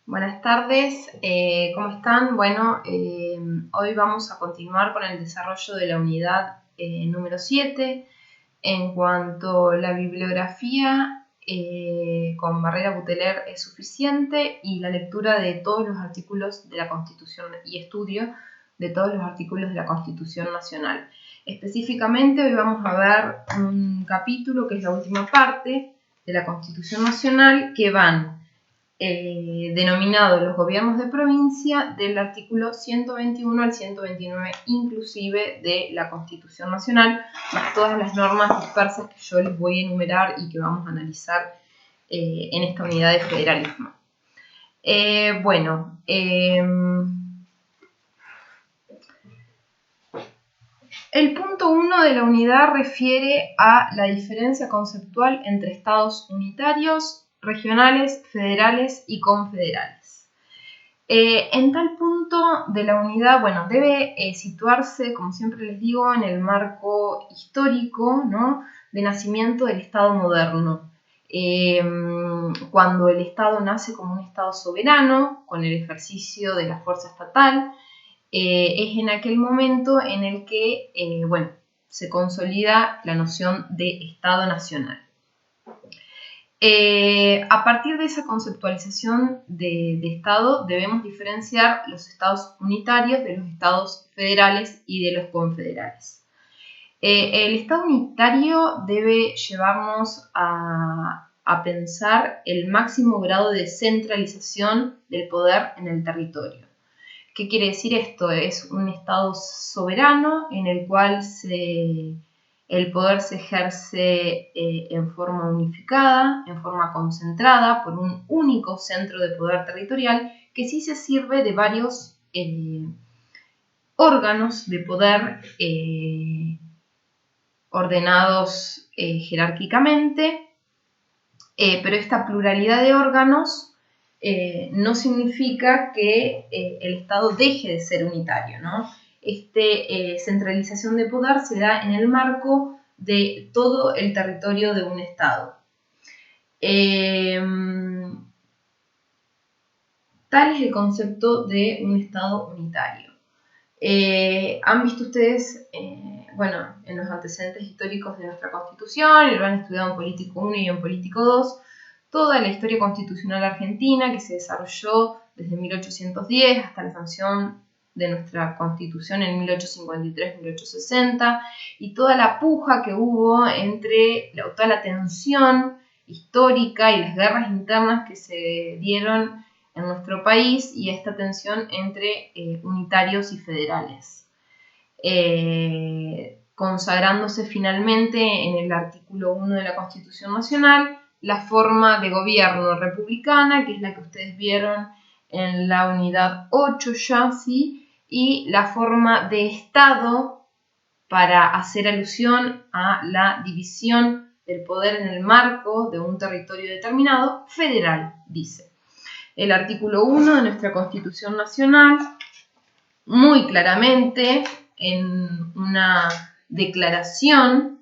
Buenas tardes, ¿cómo están? Bueno, hoy vamos a continuar con el desarrollo de la unidad número 7 en cuanto a la bibliografía con barrera Buteler es suficiente y la lectura de todos los artículos de la Constitución y estudio de todos los artículos de la Constitución Nacional. Específicamente hoy vamos a ver un capítulo que es la última parte de la Constitución Nacional que van denominado los gobiernos de provincia del artículo 121 al 129 inclusive de la Constitución Nacional, más todas las normas dispersas que yo les voy a enumerar y que vamos a analizar en esta unidad de federalismo. El punto 1 de la unidad refiere a la diferencia conceptual entre estados unitarios, regionales, federales y confederales. En tal punto de la unidad, debe situarse, como siempre les digo, en el marco histórico, ¿no?, de nacimiento del Estado moderno. Cuando el Estado nace como un Estado soberano, con el ejercicio de la fuerza estatal, es en aquel momento en el que se consolida la noción de Estado nacional. A partir de esa conceptualización de Estado debemos diferenciar los estados unitarios de los estados federales y de los confederales. El Estado unitario debe llevarnos a pensar el máximo grado de centralización del poder en el territorio. ¿Qué quiere decir esto? Es un Estado soberano en el cual el poder se ejerce en forma unificada, en forma concentrada por un único centro de poder territorial que sí se sirve de varios órganos de poder ordenados jerárquicamente, pero esta pluralidad de órganos no significa que el Estado deje de ser unitario, ¿no? Centralización de poder se da en el marco de todo el territorio de un Estado. Tal es el concepto de un Estado unitario. Han visto ustedes, en los antecedentes históricos de nuestra Constitución, y lo han estudiado en Político 1 y en Político 2, toda la historia constitucional argentina que se desarrolló desde 1810 hasta la sanción de nuestra Constitución en 1853-1860 y toda la puja que hubo entre toda la tensión histórica y las guerras internas que se dieron en nuestro país y esta tensión entre unitarios y federales, consagrándose finalmente en el artículo 1 de la Constitución Nacional la forma de gobierno republicana, que es la que ustedes vieron en la unidad 8 ya, ¿sí?, y la forma de Estado para hacer alusión a la división del poder en el marco de un territorio determinado, federal, dice. El artículo 1 de nuestra Constitución Nacional, muy claramente, en una declaración,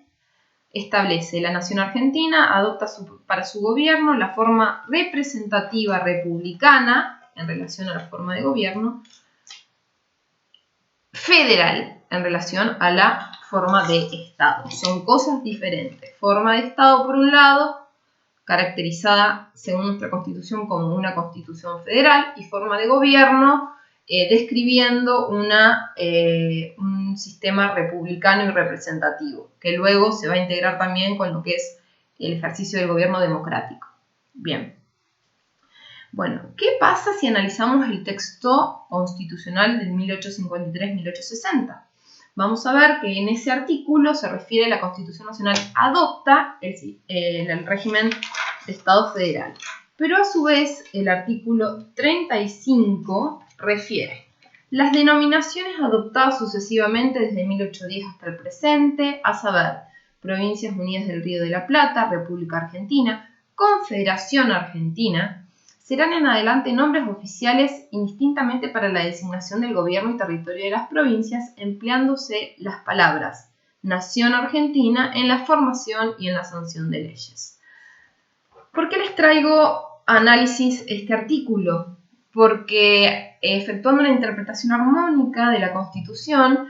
establece: la nación argentina adopta para su gobierno la forma representativa republicana en relación a la forma de gobierno, federal en relación a la forma de Estado. Son cosas diferentes. Forma de Estado, por un lado, caracterizada según nuestra Constitución como una Constitución federal, y forma de gobierno describiendo un sistema republicano y representativo, que luego se va a integrar también con lo que es el ejercicio del gobierno democrático. Bien. Bueno, ¿qué pasa si analizamos el texto constitucional del 1853-1860? Vamos a ver que en ese artículo se refiere a la Constitución Nacional adopta el régimen de Estado federal. Pero a su vez el artículo 35 refiere las denominaciones adoptadas sucesivamente desde 1810 hasta el presente, a saber, Provincias Unidas del Río de la Plata, República Argentina, Confederación Argentina, serán en adelante nombres oficiales indistintamente para la designación del gobierno y territorio de las provincias, empleándose las palabras Nación Argentina en la formación y en la sanción de leyes. ¿Por qué les traigo análisis este artículo? porque efectuando una interpretación armónica de la Constitución,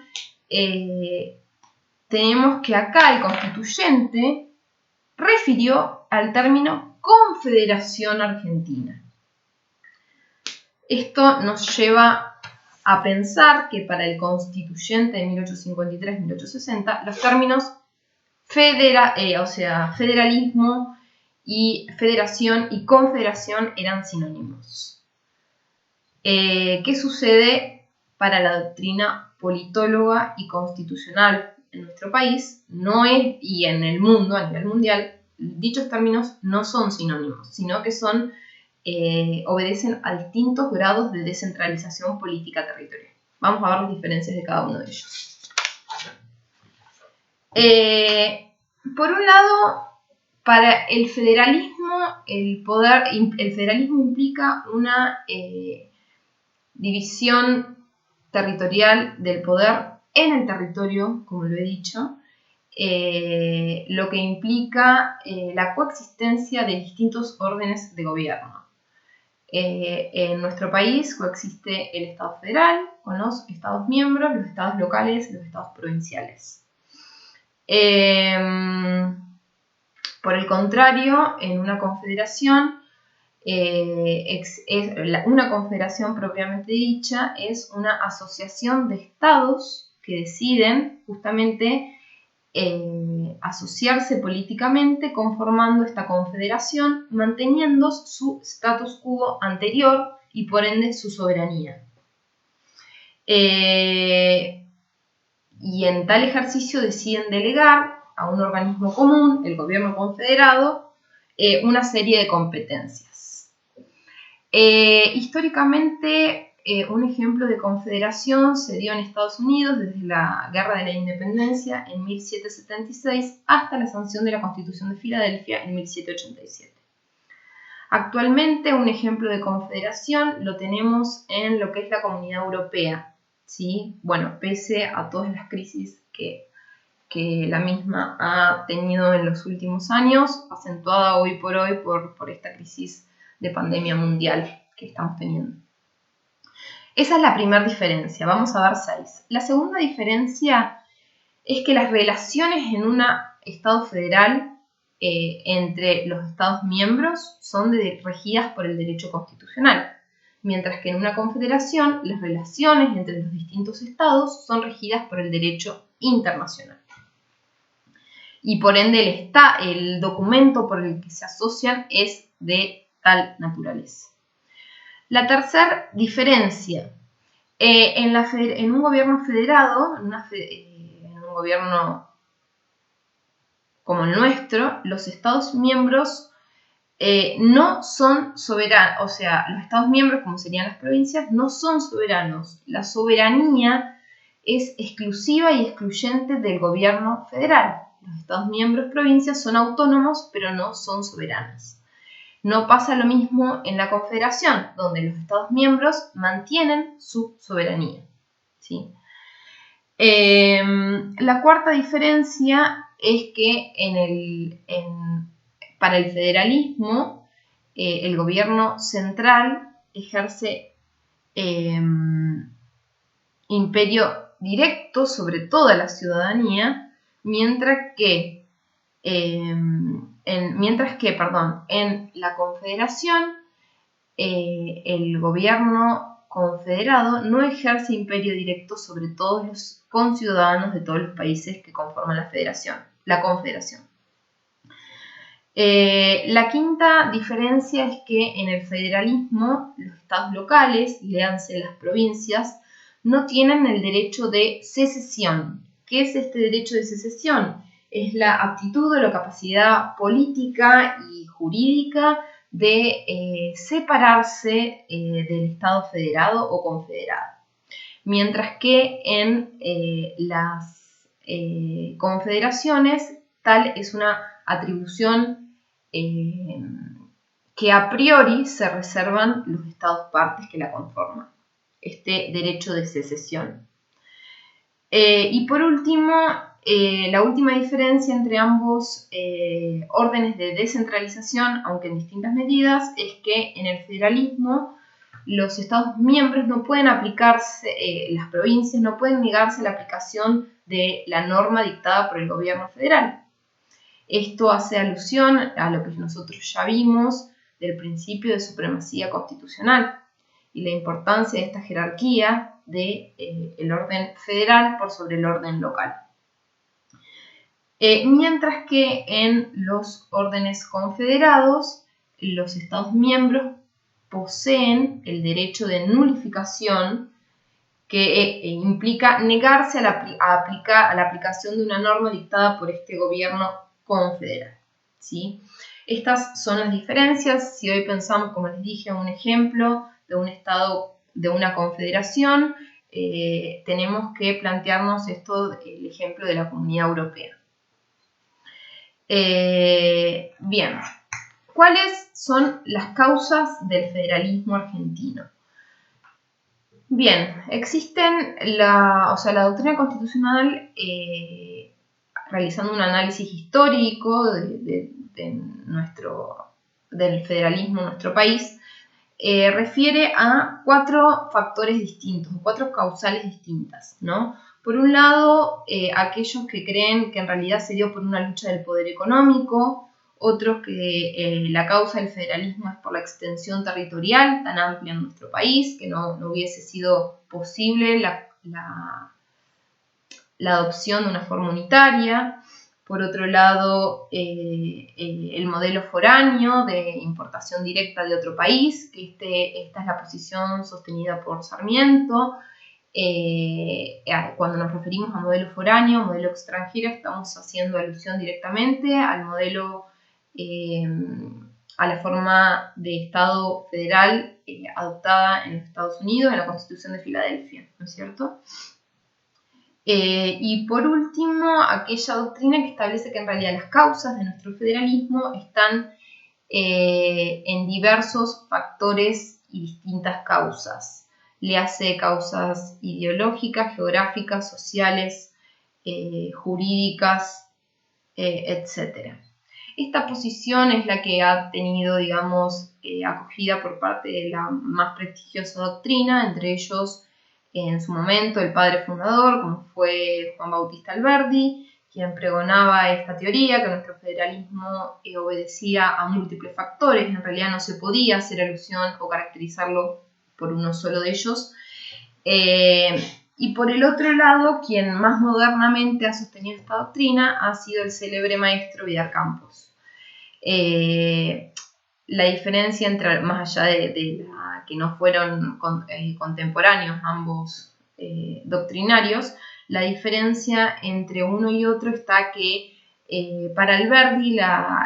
tenemos que acá el constituyente refirió al término Confederación Argentina. Esto nos lleva a pensar que para el constituyente de 1853-1860 los términos federalismo y federación y confederación eran sinónimos. ¿Qué sucede para la doctrina politóloga y constitucional en nuestro país? No es, y en el mundo, a nivel mundial, dichos términos no son sinónimos, sino que son obedecen a distintos grados de descentralización política territorial. Vamos a ver las diferencias de cada uno de ellos. Por un lado, para el federalismo, el federalismo implica una división territorial del poder en el territorio, como lo he dicho, lo que implica la coexistencia de distintos órdenes de gobierno. En nuestro país coexiste el Estado federal con los Estados miembros, los Estados locales y los Estados provinciales. Por el contrario, en una confederación, una confederación propiamente dicha es una asociación de estados que deciden justamente asociarse políticamente conformando esta confederación, manteniendo su status quo anterior y por ende su soberanía. Y en tal ejercicio deciden delegar a un organismo común, el gobierno confederado, una serie de competencias. Históricamente, un ejemplo de confederación se dio en Estados Unidos desde la Guerra de la Independencia en 1776 hasta la sanción de la Constitución de Filadelfia en 1787. Actualmente, un ejemplo de confederación lo tenemos en lo que es la Comunidad Europea, ¿sí? Bueno, pese a todas las crisis que la misma ha tenido en los últimos años, acentuada hoy por hoy por esta crisis de pandemia mundial que estamos teniendo. Esa es la primera diferencia, vamos a ver 6. La segunda diferencia es que las relaciones en un Estado federal entre los Estados miembros son regidas por el derecho constitucional, mientras que en una confederación las relaciones entre los distintos estados son regidas por el derecho internacional. Y por ende el documento por el que se asocian es de tal naturaleza. La tercera diferencia, en un gobierno federado, en un gobierno como el nuestro, los Estados miembros no son soberanos, o sea, los Estados miembros, como serían las provincias, no son soberanos. La soberanía es exclusiva y excluyente del gobierno federal. Los Estados miembros, provincias, son autónomos, pero no son soberanos. No pasa lo mismo en la confederación, donde los Estados miembros mantienen su soberanía, ¿sí? La cuarta diferencia es que para el federalismo el gobierno central ejerce imperio directo sobre toda la ciudadanía, mientras que en la confederación el gobierno confederado no ejerce imperio directo sobre todos los conciudadanos de todos los países que conforman la confederación. La quinta diferencia es que en el federalismo los estados locales, léanse las provincias, no tienen el derecho de secesión. ¿Qué es este derecho de secesión? Es la aptitud o la capacidad política y jurídica de separarse del Estado federado o confederado. Mientras que en las confederaciones tal es una atribución que a priori se reservan los estados partes que la conforman, este derecho de secesión. Y por último, la última diferencia entre ambos órdenes de descentralización, aunque en distintas medidas, es que en el federalismo los Estados miembros no pueden aplicarse, las provincias no pueden negarse la aplicación de la norma dictada por el gobierno federal. Esto hace alusión a lo que nosotros ya vimos del principio de supremacía constitucional y la importancia de esta jerarquía del orden federal por sobre el orden local. Mientras que en los órdenes confederados, los Estados miembros poseen el derecho de nulificación, que implica negarse a la aplicación de una norma dictada por este gobierno confederal, ¿sí? Estas son las diferencias. Si hoy pensamos, como les dije, un ejemplo de un estado, de una confederación, tenemos que plantearnos el ejemplo de la Comunidad Europea. Bien, ¿cuáles son las causas del federalismo argentino? Bien, existen la doctrina constitucional, realizando un análisis histórico del federalismo en nuestro país, refiere a 4 factores distintos, 4 causales distintas, ¿no? Por un lado, aquellos que creen que en realidad se dio por una lucha del poder económico, otros que la causa del federalismo es por la extensión territorial tan amplia en nuestro país, que no hubiese sido posible la adopción de una forma unitaria. Por otro lado, el modelo foráneo de importación directa de otro país, que esta es la posición sostenida por Sarmiento. Cuando nos referimos a modelo foráneo, modelo extranjero, estamos haciendo alusión directamente al modelo, a la forma de Estado federal adoptada en Estados Unidos, en la Constitución de Filadelfia, ¿no es cierto? Y por último, aquella doctrina que establece que en realidad las causas de nuestro federalismo están en diversos factores y distintas causas. Le hace causas ideológicas, geográficas, sociales, jurídicas, etc. Esta posición es la que ha tenido, digamos, acogida por parte de la más prestigiosa doctrina, entre ellos en su momento el padre fundador, como fue Juan Bautista Alberdi, quien pregonaba esta teoría, que nuestro federalismo obedecía a múltiples factores, en realidad no se podía hacer alusión o caracterizarlo por uno solo de ellos. Y por el otro lado, quien más modernamente ha sostenido esta doctrina ha sido el célebre maestro Vidal Campos. La diferencia entre, más allá de que no fueron contemporáneos ambos doctrinarios, la diferencia entre uno y otro está que para Alberdi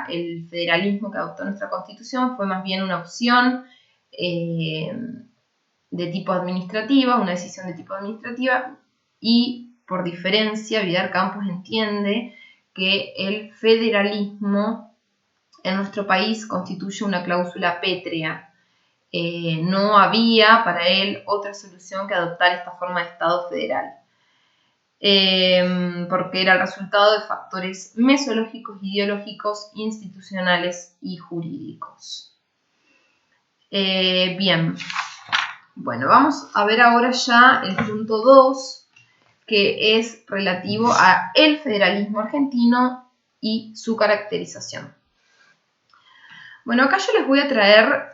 el federalismo que adoptó nuestra Constitución fue más bien una opción de tipo administrativa, una decisión de tipo administrativa, y por diferencia Vidal Campos entiende que el federalismo en nuestro país constituye una cláusula pétrea. No había para él otra solución que adoptar esta forma de Estado federal, porque era el resultado de factores mesológicos, ideológicos, institucionales y jurídicos. Bien, bueno, vamos a ver ahora ya el punto 2, que es relativo a el federalismo argentino y su caracterización. Bueno, acá yo les voy a traer,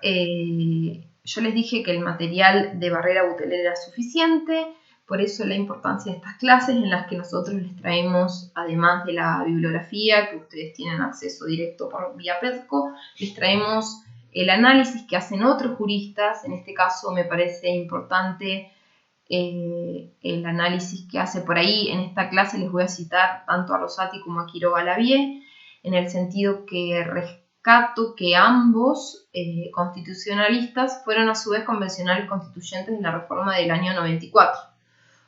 yo les dije que el material de Barrera Buteler era suficiente, por eso la importancia de estas clases en las que nosotros les traemos, además de la bibliografía, que ustedes tienen acceso directo por vía PEDCO, les traemos el análisis que hacen otros juristas. En este caso me parece importante el análisis que hace por ahí. En esta clase les voy a citar tanto a Rosati como a Quiroga Lavie, en el sentido que rescato que ambos constitucionalistas fueron a su vez convencionales constituyentes de la reforma del año 94,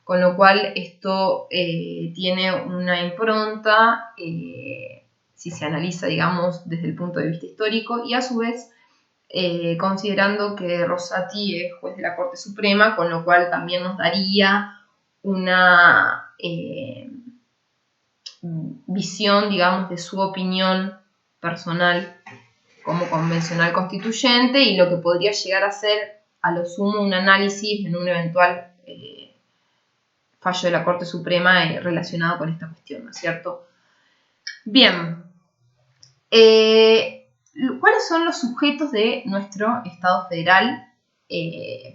con lo cual esto tiene una impronta, si se analiza, digamos, desde el punto de vista histórico, y a su vez considerando que Rosati es juez de la Corte Suprema, con lo cual también nos daría una visión, digamos, de su opinión personal como convencional constituyente y lo que podría llegar a ser a lo sumo un análisis en un eventual fallo de la Corte Suprema relacionado con esta cuestión, ¿no es cierto? Bien, ¿cuáles son los sujetos de nuestro Estado federal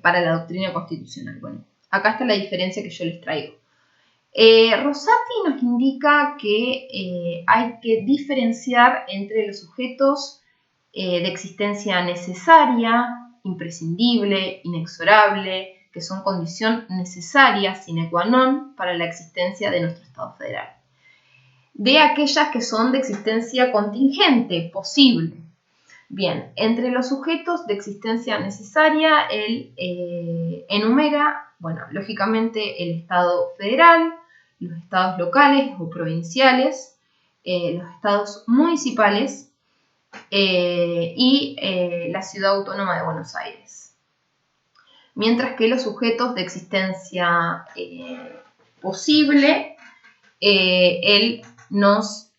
para la doctrina constitucional? Bueno, acá está la diferencia que yo les traigo. Rosati nos indica que hay que diferenciar entre los sujetos de existencia necesaria, imprescindible, inexorable, que son condición necesaria sine qua non para la existencia de nuestro Estado federal, de aquellas que son de existencia contingente, posible. Bien, entre los sujetos de existencia necesaria, él enumera, bueno, lógicamente el Estado federal, los estados locales o provinciales, los estados municipales y la Ciudad Autónoma de Buenos Aires. Mientras que los sujetos de existencia posible, él nos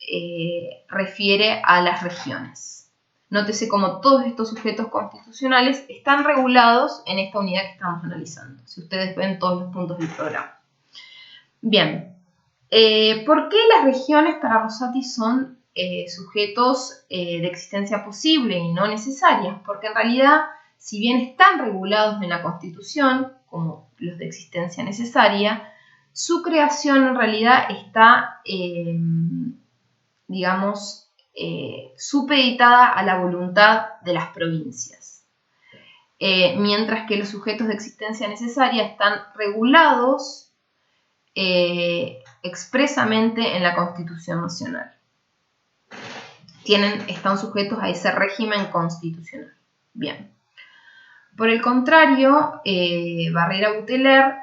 refiere a las regiones. Nótese cómo todos estos sujetos constitucionales están regulados en esta unidad que estamos analizando, si ustedes ven todos los puntos del programa. Bien, ¿por qué las regiones para Rosati son sujetos de existencia posible y no necesarias? Porque en realidad, si bien están regulados en la Constitución, como los de existencia necesaria, su creación en realidad está, supeditada a la voluntad de las provincias. Mientras que los sujetos de existencia necesaria están regulados expresamente en la Constitución Nacional. Están sujetos a ese régimen constitucional. Bien. Por el contrario, Barrera-Buteler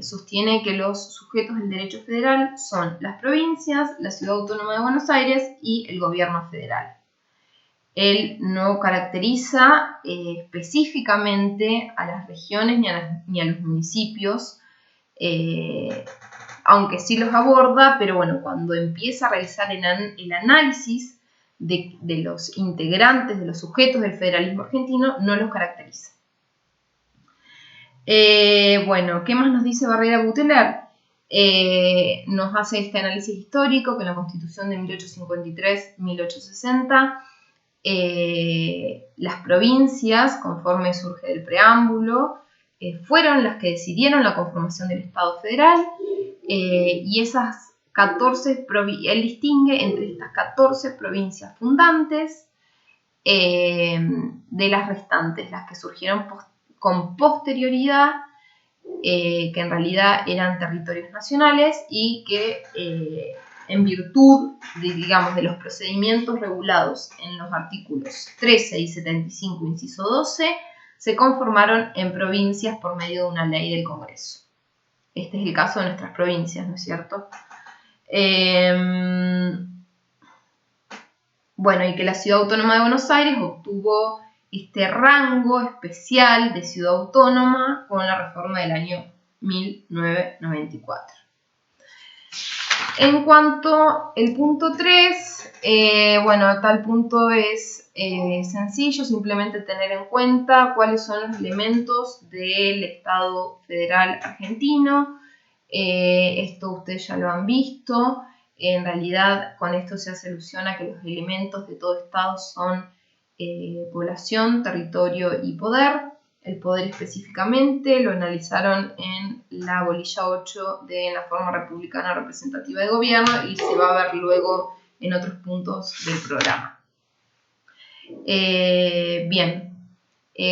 sostiene que los sujetos del derecho federal son las provincias, la Ciudad Autónoma de Buenos Aires y el gobierno federal. Él no caracteriza específicamente a las regiones ni a los municipios, aunque sí los aborda, pero bueno, cuando empieza a realizar el análisis de los integrantes, de los sujetos del federalismo argentino, no los caracteriza. Bueno, ¿qué más nos dice Barrera-Buteler? Nos hace este análisis histórico que en la Constitución de 1853-1860 las provincias, conforme surge el preámbulo, fueron las que decidieron la conformación del Estado federal y esas 14, él distingue entre estas 14 provincias fundantes de las restantes, las que surgieron con posterioridad, que en realidad eran territorios nacionales y que en virtud de los procedimientos regulados en los artículos 13 y 75, inciso 12, se conformaron en provincias por medio de una ley del Congreso. Este es el caso de nuestras provincias, ¿no es cierto? Bueno, y que la Ciudad Autónoma de Buenos Aires obtuvo este rango especial de ciudad autónoma con la reforma del año 1994. En cuanto al punto 3, tal punto es sencillo, simplemente tener en cuenta cuáles son los elementos del Estado federal argentino. Esto ustedes ya lo han visto. En realidad, con esto se hace alusión a que los elementos de todo Estado son población, territorio y poder. El poder específicamente lo analizaron en la bolilla 8 de la forma republicana representativa de gobierno y se va a ver luego en otros puntos del programa.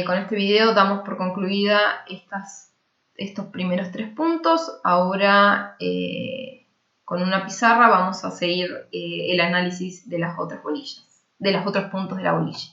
Con este video damos por concluida estos primeros 3 puntos. Ahora con una pizarra vamos a seguir el análisis de las otras bolillas, de los otros puntos de la bolilla.